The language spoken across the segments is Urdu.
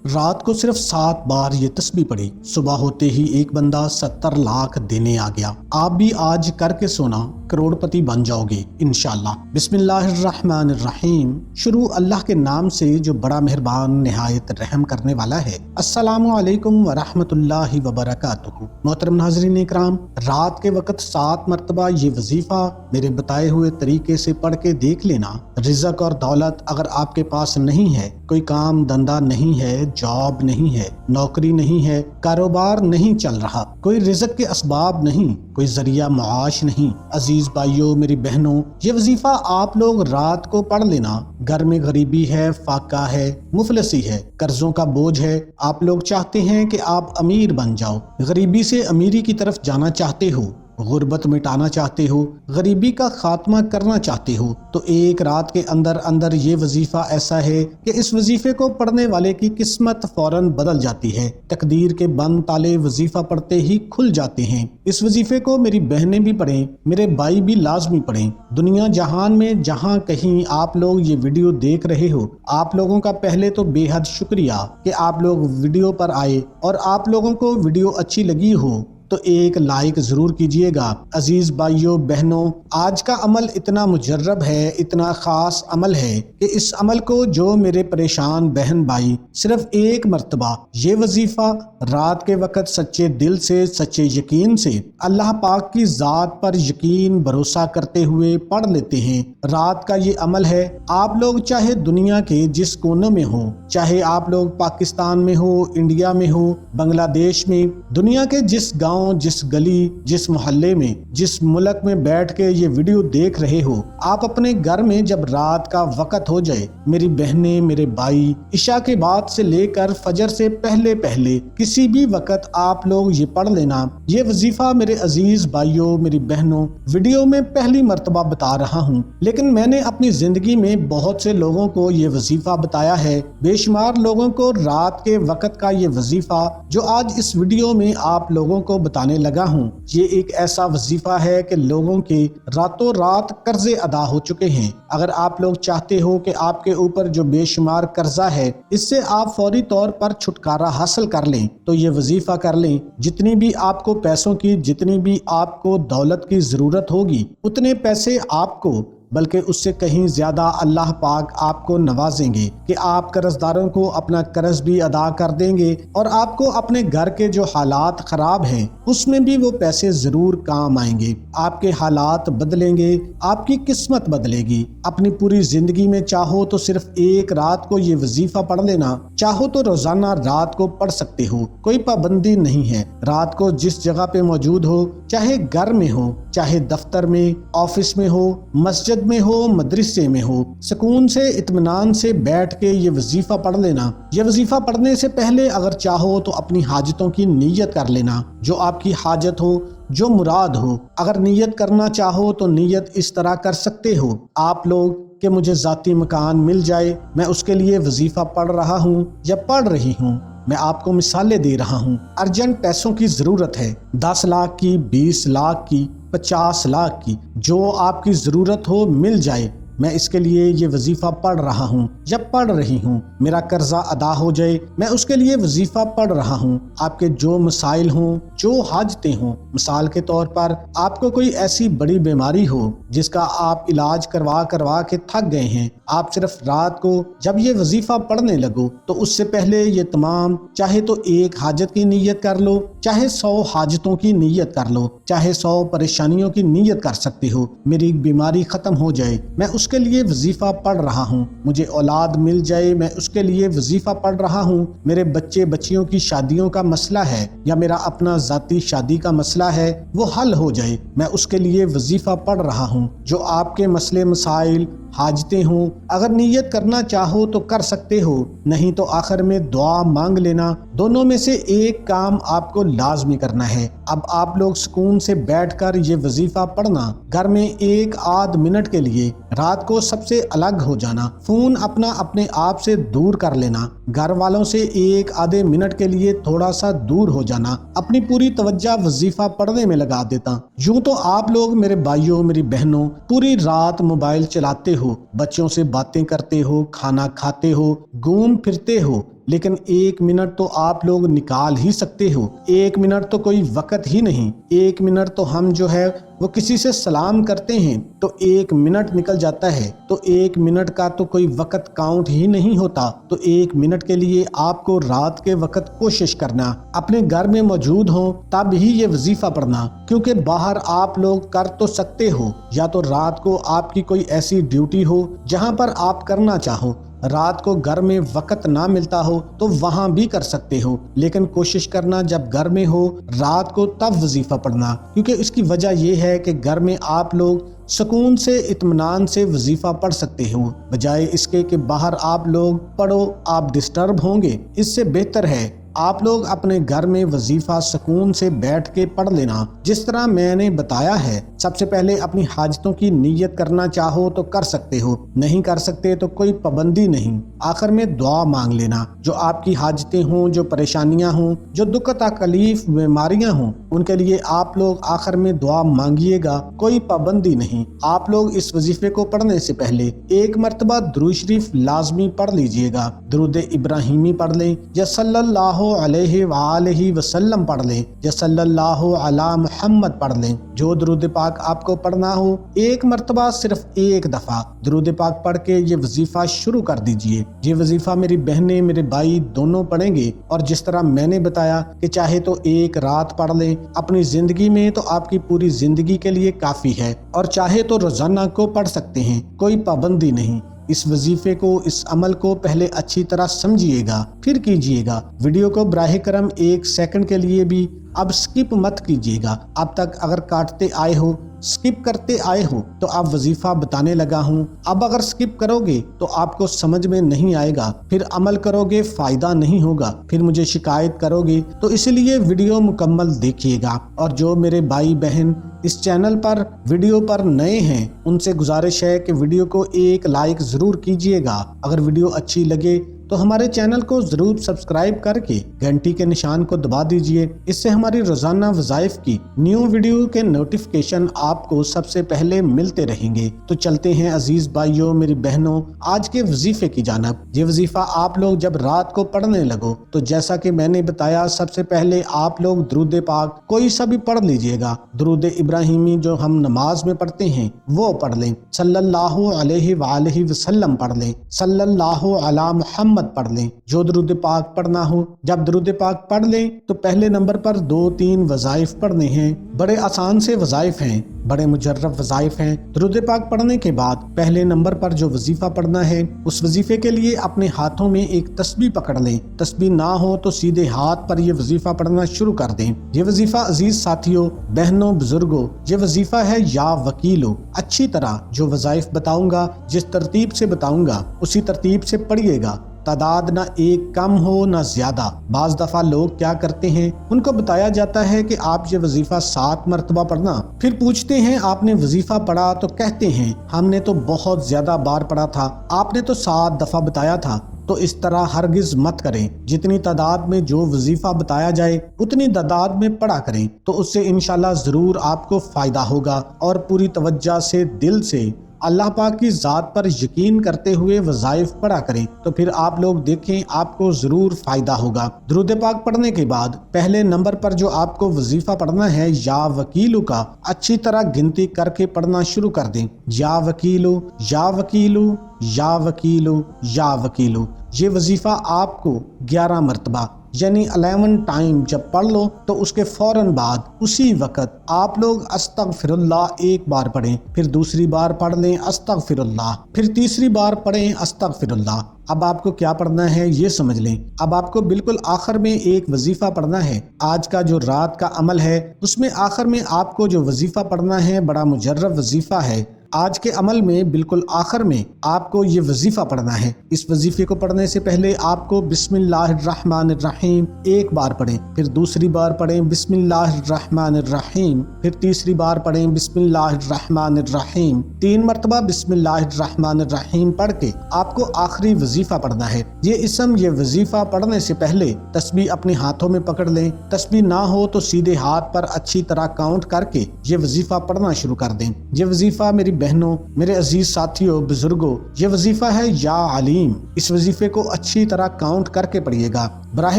رات کو صرف 7 بار یہ تسبیح پڑھی، صبح ہوتے ہی ایک بندہ 70 لاکھ دینے آ گیا۔ آپ بھی آج کر کے سونا، کروڑ پتی بن جاؤ گے انشاءاللہ۔ بسم اللہ الرحمن الرحیم۔ شروع اللہ کے نام سے جو بڑا مہربان نہایت رحم کرنے والا ہے۔ السلام علیکم ورحمۃ اللہ وبرکاتہ۔ محترم ناظرین اکرام، رات کے وقت 7 مرتبہ یہ وظیفہ میرے بتائے ہوئے طریقے سے پڑھ کے دیکھ لینا۔ رزق اور دولت اگر آپ کے پاس نہیں ہے، کوئی کام دندہ نہیں ہے، جاب نہیں ہے، نوکری نہیں ہے، کاروبار نہیں چل رہا، کوئی رزق کے اسباب نہیں، کوئی ذریعہ معاش نہیں، عزیز بھائیوں، میری بہنوں، یہ وظیفہ آپ لوگ رات کو پڑھ لینا۔ گھر میں غریبی ہے، فاقہ ہے، مفلسی ہے، قرضوں کا بوجھ ہے، آپ لوگ چاہتے ہیں کہ آپ امیر بن جاؤ، غریبی سے امیری کی طرف جانا چاہتے ہو، غربت مٹانا چاہتے ہو، غریبی کا خاتمہ کرنا چاہتے ہو، تو ایک رات کے اندر اندر یہ وظیفہ ایسا ہے کہ اس وظیفے کو پڑھنے والے کی قسمت فوراً بدل جاتی ہے۔ تقدیر کے بند تالے وظیفہ پڑھتے ہی کھل جاتے ہیں۔ اس وظیفے کو میری بہنیں بھی پڑھیں، میرے بھائی بھی لازمی پڑھیں۔ دنیا جہان میں جہاں کہیں آپ لوگ یہ ویڈیو دیکھ رہے ہو، آپ لوگوں کا پہلے تو بے حد شکریہ کہ آپ لوگ ویڈیو پر آئے، اور آپ لوگوں کو ویڈیو اچھی لگی ہو تو ایک لائک ضرور کیجئے گا۔ عزیز بھائیوں بہنوں، آج کا عمل اتنا مجرب ہے، اتنا خاص عمل ہے کہ اس عمل کو جو میرے پریشان بہن بھائی صرف ایک مرتبہ یہ وظیفہ رات کے وقت سچے دل سے، سچے یقین سے، اللہ پاک کی ذات پر یقین بھروسہ کرتے ہوئے پڑھ لیتے ہیں، رات کا یہ عمل ہے۔ آپ لوگ چاہے دنیا کے جس کونے میں ہو، چاہے آپ لوگ پاکستان میں ہو، انڈیا میں ہو، بنگلہ دیش میں، دنیا کے جس گاؤں، جس گلی، جس محلے میں، جس ملک میں بیٹھ کے یہ ویڈیو دیکھ رہے ہو، آپ اپنے گھر میں جب رات کا وقت ہو جائے، میری بہنیں، میرے بھائی، عشاء کے بعد سے لے کر فجر سے پہلے پہلے کسی بھی وقت آپ لوگ یہ پڑھ لینا۔ یہ وظیفہ میرے عزیز بھائیوں، میری بہنوں، ویڈیو میں پہلی مرتبہ بتا رہا ہوں، لیکن میں نے اپنی زندگی میں بہت سے لوگوں کو یہ وظیفہ بتایا ہے، بے شمار لوگوں کو رات کے وقت کا یہ وظیفہ جو آج اس ویڈیو میں آپ لوگوں کو بتانے لگا ہوں، یہ ایک ایسا وظیفہ ہے کہ لوگوں کے راتوں رات قرضے ادا ہو چکے ہیں۔ اگر آپ لوگ چاہتے ہو کہ آپ کے اوپر جو بے شمار قرضہ ہے اس سے آپ فوری طور پر چھٹکارا حاصل کر لیں تو یہ وظیفہ کر لیں۔ جتنی بھی آپ کو پیسوں کی، جتنی بھی آپ کو دولت کی ضرورت ہوگی، اتنے پیسے آپ کو، بلکہ اس سے کہیں زیادہ اللہ پاک آپ کو نوازیں گے کہ آپ قرض داروں کو اپنا قرض بھی ادا کر دیں گے، اور آپ کو اپنے گھر کے جو حالات خراب ہیں اس میں بھی وہ پیسے ضرور کام آئیں گے۔ آپ کے حالات بدلیں گے، آپ کی قسمت بدلے گی۔ اپنی پوری زندگی میں چاہو تو صرف ایک رات کو یہ وظیفہ پڑھ لینا، چاہو تو روزانہ رات کو پڑھ سکتے ہو، کوئی پابندی نہیں ہے۔ رات کو جس جگہ پہ موجود ہو، چاہے گھر میں ہو، چاہے دفتر میں، آفس میں ہو، مسجد میں ہو، مدرسے میں ہو، سکون سے، اطمینان سے بیٹھ کے یہ وظیفہ پڑھ لینا۔ یہ وظیفہ پڑھنے سے پہلے اگر چاہو تو اپنی حاجتوں کی نیت کر لینا، جو آپ کی حاجت ہو، جو مراد ہو۔ اگر نیت کرنا چاہو تو نیت اس طرح کر سکتے ہو آپ لوگ کہ مجھے ذاتی مکان مل جائے، میں اس کے لیے وظیفہ پڑھ رہا ہوں یا پڑھ رہی ہوں۔ میں آپ کو مثالیں دے رہا ہوں۔ ارجنٹ پیسوں کی ضرورت ہے، 10 لاکھ کی، 20 لاکھ کی، 50 لاکھ کی، جو آپ کی ضرورت ہو مل جائے، میں اس کے لیے یہ وظیفہ پڑھ رہا ہوں یا پڑھ رہی ہوں۔ میرا قرضہ ادا ہو جائے، میں اس کے لیے وظیفہ پڑھ رہا ہوں۔ آپ کے جو مسائل ہوں، جو حاجتیں ہوں، مثال کے طور پر آپ کو کوئی ایسی بڑی بیماری ہو جس کا آپ علاج کروا کے تھک گئے ہیں، آپ صرف رات کو جب یہ وظیفہ پڑھنے لگو تو اس سے پہلے یہ تمام، چاہے تو ایک حاجت کی نیت کر لو، چاہے 100 حاجتوں کی نیت کر لو، چاہے 100 پریشانیوں کی نیت کر سکتے ہو۔ میری بیماری ختم ہو جائے، میں اس کے لیے وظیفہ پڑھ رہا ہوں۔ مجھے اولاد مل جائے، میں اس کے لیے وظیفہ پڑھ رہا ہوں۔ میرے بچے بچیوں کی شادیوں کا مسئلہ ہے یا میرا اپنا ذاتی شادی کا مسئلہ ہے، وہ حل ہو جائے، میں اس کے لیے وظیفہ پڑھ رہا ہوں۔ جو آپ کے مسئلے مسائل، حاجتیں ہوں، اگر نیت کرنا چاہو تو کر سکتے ہو، نہیں تو آخر میں دعا مانگ لینا۔ دونوں میں سے ایک کام آپ کو لازمی کرنا ہے۔ اب آپ لوگ سکون سے بیٹھ کر یہ وظیفہ پڑھنا، گھر میں 1 آدھ منٹ کے لیے رات کو سب سے الگ ہو جانا، فون اپنا اپنے آپ سے دور کر لینا، گھر والوں سے ایک آدھے منٹ کے لیے تھوڑا سا دور ہو جانا اپنی پوری توجہ وظیفہ پڑھنے میں لگا دیتا۔ یوں تو آپ لوگ میرے بھائیوں میری بہنوں پوری رات موبائل چلاتے ہو، بچوں سے باتیں کرتے ہو، کھانا کھاتے ہو، گھوم پھرتے ہو، لیکن ایک منٹ تو آپ لوگ نکال ہی سکتے ہو۔ ایک منٹ تو کوئی وقت ہی نہیں۔ ایک منٹ تو ہم جو ہے وہ کسی سے سلام کرتے ہیں تو ایک منٹ نکل جاتا ہے، تو ایک منٹ کا تو کوئی وقت کاؤنٹ ہی نہیں ہوتا۔ تو ایک منٹ کے لیے آپ کو رات کے وقت کوشش کرنا اپنے گھر میں موجود ہو تب ہی یہ وظیفہ پڑھنا، کیونکہ باہر آپ لوگ کر تو سکتے ہو، یا تو رات کو آپ کی کوئی ایسی ڈیوٹی ہو جہاں پر آپ کرنا چاہو، رات کو گھر میں وقت نہ ملتا ہو تو وہاں بھی کر سکتے ہو، لیکن کوشش کرنا جب گھر میں ہو رات کو تب وظیفہ پڑھنا، کیونکہ اس کی وجہ یہ ہے کہ گھر میں آپ لوگ سکون سے اطمینان سے وظیفہ پڑھ سکتے ہو، بجائے اس کے کہ باہر آپ لوگ پڑھو آپ ڈسٹرب ہوں گے۔ اس سے بہتر ہے آپ لوگ اپنے گھر میں وظیفہ سکون سے بیٹھ کے پڑھ لینا، جس طرح میں نے بتایا ہے۔ سب سے پہلے اپنی حاجتوں کی نیت کرنا چاہو تو کر سکتے ہو، نہیں کر سکتے تو کوئی پابندی نہیں۔ آخر میں دعا مانگ لینا، جو آپ کی حاجتیں ہوں، جو پریشانیاں ہوں، جو دکھ تکلیف بیماریاں ہوں، ان کے لیے آپ لوگ آخر میں دعا مانگیے گا، کوئی پابندی نہیں۔ آپ لوگ اس وظیفے کو پڑھنے سے پہلے ایک مرتبہ درود شریف لازمی پڑھ لیجئے گا، درود ابراہیمی پڑھ لیں یا صلی اللہ علیہ وآلہ وسلم پڑھ لیں یا صلی اللہ علی محمد پڑھ لیں، جو درود پاک آپ کو پڑھنا ہو ایک مرتبہ صرف ایک دفعہ درود پاک پڑھ کے یہ وظیفہ شروع کر دیجئے۔ یہ وظیفہ میری بہنیں میرے بھائی دونوں پڑھیں گے، اور جس طرح میں نے بتایا کہ چاہے تو ایک رات پڑھ لیں اپنی زندگی میں تو آپ کی پوری زندگی کے لیے کافی ہے، اور چاہے تو روزانہ کو پڑھ سکتے ہیں، کوئی پابندی نہیں۔ اس وظیفے کو اس عمل کو پہلے اچھی طرح سمجھیے گا پھر کیجیے گا۔ ویڈیو کو براہ کرم ایک سیکنڈ کے لیے بھی اب سکپ مت کیجیے گا۔ اب تک اگر کاٹتے آئے ہو سکپ کرتے آئے ہو تو اب وظیفہ بتانے لگا ہوں، اب اگر سکپ کرو گے تو آپ کو سمجھ میں نہیں آئے گا، پھر عمل کرو گے فائدہ نہیں ہوگا، پھر مجھے شکایت کرو گے، تو اس لیے ویڈیو مکمل دیکھیے گا۔ اور جو میرے بھائی بہن اس چینل پر ویڈیو پر نئے ہیں ان سے گزارش ہے کہ ویڈیو کو ایک لائک ضرور کیجیے گا۔ اگر ویڈیو اچھی لگے تو ہمارے چینل کو ضرور سبسکرائب کر کے گھنٹی کے نشان کو دبا دیجئے، اس سے ہماری روزانہ وظائف کی نیو ویڈیو کے نوٹیفیکیشن آپ کو سب سے پہلے ملتے رہیں گے۔ تو چلتے ہیں عزیز بھائیوں میری بہنوں آج کے وظیفے کی جانب۔ یہ وظیفہ آپ لوگ جب رات کو پڑھنے لگو تو جیسا کہ میں نے بتایا سب سے پہلے آپ لوگ درود پاک کوئی سا بھی پڑھ لیجئے گا، درود ابراہیمی جو ہم نماز میں پڑھتے ہیں وہ پڑھ لیں، صلی اللہ علیہ وآلہ وسلم پڑھ لیں، صلی اللہ علی محمد پڑھ لیں، جو درود پاک پڑھنا ہو۔ جب درود پاک پڑھ لیں تو پہلے نمبر پر 2-3 وظائف پڑھنے ہیں، بڑے آسان سے وظائف ہیں، بڑے مجرب وظائف ہیں۔ درود پاک پڑھنے کے بعد پہلے نمبر پر جو وظیفہ پڑھنا ہے اس وظیفے کے لیے اپنے ہاتھوں میں ایک تسبیح پکڑ لیں، تسبیح نہ ہو تو سیدھے ہاتھ پر یہ وظیفہ پڑھنا شروع کر دیں۔ یہ وظیفہ عزیز ساتھیوں بہنوں بزرگوں یہ وظیفہ ہے یا وکیلو، اچھی طرح جو وظائف بتاؤں گا جس ترتیب سے بتاؤں گا اسی ترتیب سے پڑھیے گا، تعداد نہ ایک کم ہو نہ زیادہ۔ بعض دفعہ لوگ کیا کرتے ہیں ان کو بتایا جاتا ہے کہ آپ یہ وظیفہ 7 مرتبہ پڑھنا، پھر پوچھتے ہیں آپ نے وظیفہ پڑھا تو کہتے ہیں ہم نے تو بہت زیادہ بار پڑھا تھا، آپ نے تو 7 دفعہ بتایا تھا۔ تو اس طرح ہرگز مت کریں، جتنی تعداد میں جو وظیفہ بتایا جائے اتنی تعداد میں پڑھا کریں، تو اس سے انشاءاللہ ضرور آپ کو فائدہ ہوگا، اور پوری توجہ سے دل سے اللہ پاک کی ذات پر یقین کرتے ہوئے وظائف پڑھا کریں، تو پھر آپ لوگ دیکھیں آپ کو ضرور فائدہ ہوگا۔ درود پاک پڑھنے کے بعد پہلے نمبر پر جو آپ کو وظیفہ پڑھنا ہے یا وکیلو کا اچھی طرح گنتی کر کے پڑھنا شروع کر دیں، یا وکیلو یا وکیلو یا وکیلو یا وکیلو۔ یہ وظیفہ آپ کو 11 مرتبہ یعنی 11 ٹائم جب پڑھ لو تو اس کے فوراً بعد اسی وقت آپ لوگ استغفر اللہ ایک بار پڑھیں، پھر دوسری بار پڑھ لیں استغفر اللہ، پھر تیسری بار پڑھیں استغفر اللہ۔ اب آپ کو کیا پڑھنا ہے یہ سمجھ لیں۔ اب آپ کو بالکل آخر میں ایک وظیفہ پڑھنا ہے، آج کا جو رات کا عمل ہے اس میں آخر میں آپ کو جو وظیفہ پڑھنا ہے بڑا مجرب وظیفہ ہے، آج کے عمل میں بالکل آخر میں آپ کو یہ وظیفہ پڑھنا ہے۔ اس وظیفے کو پڑھنے سے پہلے آپ کو بسم اللہ الرحمن الرحیم ایک بار پڑھیں، پھر دوسری بار پڑھیں بسم اللہ الرحمن الرحیم، پھر تیسری بار پڑھیں بسم اللہ الرحمن الرحیم، 3 مرتبہ بسم اللہ الرحمن الرحیم پڑھ کے آپ کو آخری وظیفہ پڑھنا ہے۔ یہ وظیفہ پڑھنے سے پہلے تسبیح اپنے ہاتھوں میں پکڑ لیں، تسبیح نہ ہو تو سیدھے ہاتھ پر اچھی طرح کاؤنٹ کر کے یہ وظیفہ پڑھنا شروع کر دیں۔ یہ وظیفہ میری بہنوں، میرے عزیز ساتھیوں، بزرگوں، یہ وظیفہ ہے یا علیم۔ اس وظیفے کو اچھی طرح کاؤنٹ کر کے پڑھیے گا، براہ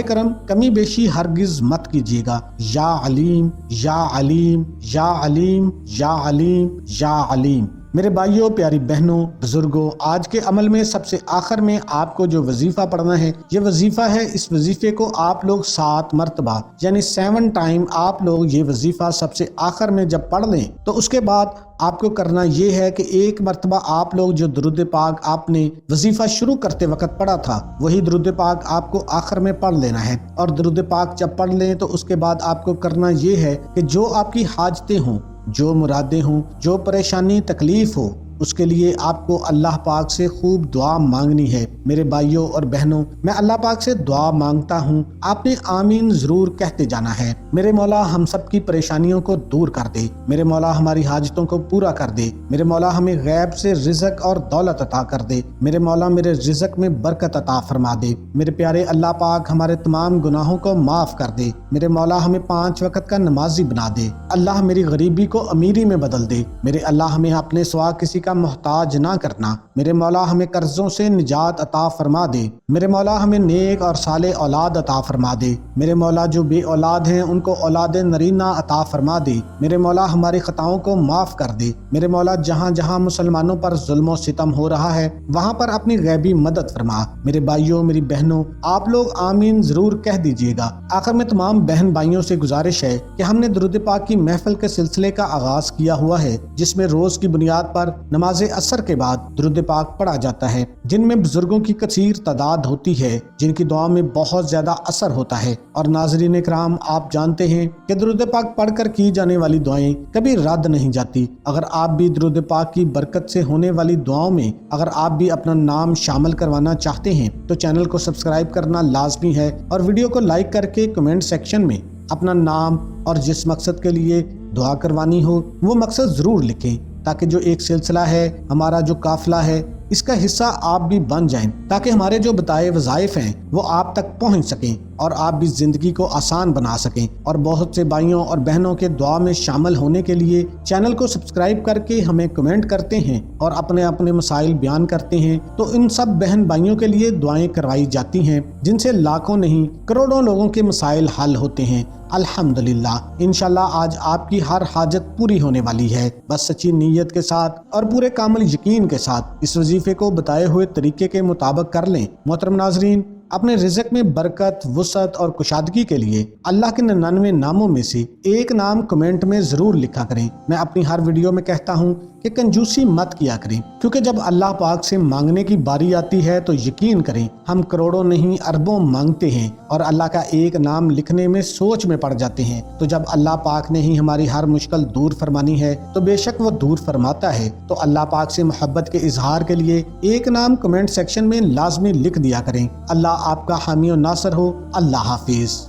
کرم کمی بیشی ہرگز مت کیجیے گا۔ یا علیم، یا علیم، یا علیم، یا علیم، یا علیم۔ میرے بھائیوں، پیاری بہنوں، بزرگوں، آج کے عمل میں سب سے آخر میں آپ کو جو وظیفہ پڑھنا ہے یہ وظیفہ ہے۔ اس وظیفے کو آپ لوگ 7 مرتبہ یعنی 7 ٹائم آپ لوگ یہ وظیفہ سب سے آخر میں جب پڑھ لیں تو اس کے بعد آپ کو کرنا یہ ہے کہ 1 مرتبہ آپ لوگ جو درود پاک آپ نے وظیفہ شروع کرتے وقت پڑھا تھا وہی درود پاک آپ کو آخر میں پڑھ لینا ہے، اور درود پاک جب پڑھ لیں تو اس کے بعد آپ کو کرنا یہ ہے کہ جو آپ کی حاجتیں ہوں، جو مرادیں ہوں، جو پریشانی تکلیف ہو، اس کے لیے آپ کو اللہ پاک سے خوب دعا مانگنی ہے۔ میرے بھائیوں اور بہنوں، میں اللہ پاک سے دعا مانگتا ہوں، آپ نے آمین ضرور کہتے جانا ہے۔ میرے مولا ہم سب کی پریشانیوں کو دور کر دے، میرے مولا ہماری حاجتوں کو پورا کر دے، میرے مولا ہمیں غیب سے رزق اور دولت عطا کر دے، میرے مولا میرے رزق میں برکت عطا فرما دے، میرے پیارے اللہ پاک ہمارے تمام گناہوں کو معاف کر دے، میرے مولا ہمیں 5 وقت کا نمازی بنا دے، اللہ میری غریبی کو امیری میں بدل دے، میرے اللہ ہمیں اپنے سوا کسی کا محتاج نہ کرنا، میرے مولا ہمیں قرضوں سے نجات عطا فرما دے، میرے مولا ہمیں نیک اور صالح اولاد عطا فرما دے، میرے مولا جو بے اولاد ہیں ان کو اولاد نرینہ عطا فرما دے، میرے مولا ہماری خطاؤں کو معاف کر دے، میرے مولا جہاں جہاں مسلمانوں پر ظلم و ستم ہو رہا ہے وہاں پر اپنی غیبی مدد فرما۔ میرے بھائیوں، میری بہنوں، آپ لوگ آمین ضرور کہہ دیجئے گا۔ آخر میں تمام بہن بھائیوں سے گزارش ہے کہ ہم نے درود پاک کی محفل کے سلسلے کا آغاز کیا ہوا ہے جس میں روز کی بنیاد پر نماز عصر کے بعد درود پاک پڑھا جاتا ہے، جن میں بزرگوں کی کثیر تعداد ہوتی ہے جن کی دعا میں بہت زیادہ اثر ہوتا ہے۔ اور ناظرین اکرام، آپ جانتے ہیں کہ درود پاک پڑھ کر کی جانے والی دعائیں کبھی رد نہیں جاتی۔ اگر آپ بھی درود پاک کی برکت سے ہونے والی دعاؤں میں اگر آپ بھی اپنا نام شامل کروانا چاہتے ہیں تو چینل کو سبسکرائب کرنا لازمی ہے، اور ویڈیو کو لائک کر کے کمنٹ سیکشن میں اپنا نام اور جس مقصد کے لیے دعا کروانی ہو وہ مقصد ضرور لکھیں، تاکہ جو ایک سلسلہ ہے، ہمارا جو قافلہ ہے، اس کا حصہ آپ بھی بن جائیں، تاکہ ہمارے جو بتائے وظائف ہیں وہ آپ تک پہنچ سکیں اور آپ بھی زندگی کو آسان بنا سکیں۔ اور بہت سے بھائیوں اور بہنوں کے دعا میں شامل ہونے کے لیے چینل کو سبسکرائب کر کے ہمیں کمنٹ کرتے ہیں اور اپنے اپنے مسائل بیان کرتے ہیں، تو ان سب بہن بھائیوں کے لیے دعائیں کروائی جاتی ہیں جن سے لاکھوں نہیں کروڑوں لوگوں کے مسائل حل ہوتے ہیں۔ الحمدللہ، انشاءاللہ آج آپ کی ہر حاجت پوری ہونے والی ہے، بس سچی نیت کے ساتھ اور پورے کامل یقین کے ساتھ اس وظیفے کو بتائے ہوئے طریقے کے مطابق کر لیں۔ محترم ناظرین، اپنے رزق میں برکت، وسعت اور کشادگی کے لیے اللہ کے 99 ناموں میں سے ایک نام کمنٹ میں ضرور لکھا کریں۔ میں اپنی ہر ویڈیو میں کہتا ہوں کہ کنجوسی مت کیا کریں، کیونکہ جب اللہ پاک سے مانگنے کی باری آتی ہے تو یقین کریں ہم کروڑوں نہیں اربوں مانگتے ہیں اور اللہ کا ایک نام لکھنے میں سوچ میں پڑ جاتے ہیں، تو جب اللہ پاک نے ہی ہماری ہر مشکل دور فرمانی ہے تو بے شک وہ دور فرماتا ہے۔ تو اللہ پاک سے محبت کے اظہار کے لیے ایک نام کمنٹ سیکشن میں لازمی لکھ دیا کریں۔ اللہ آپ کا حامی و ناصر ہو۔ اللہ حافظ۔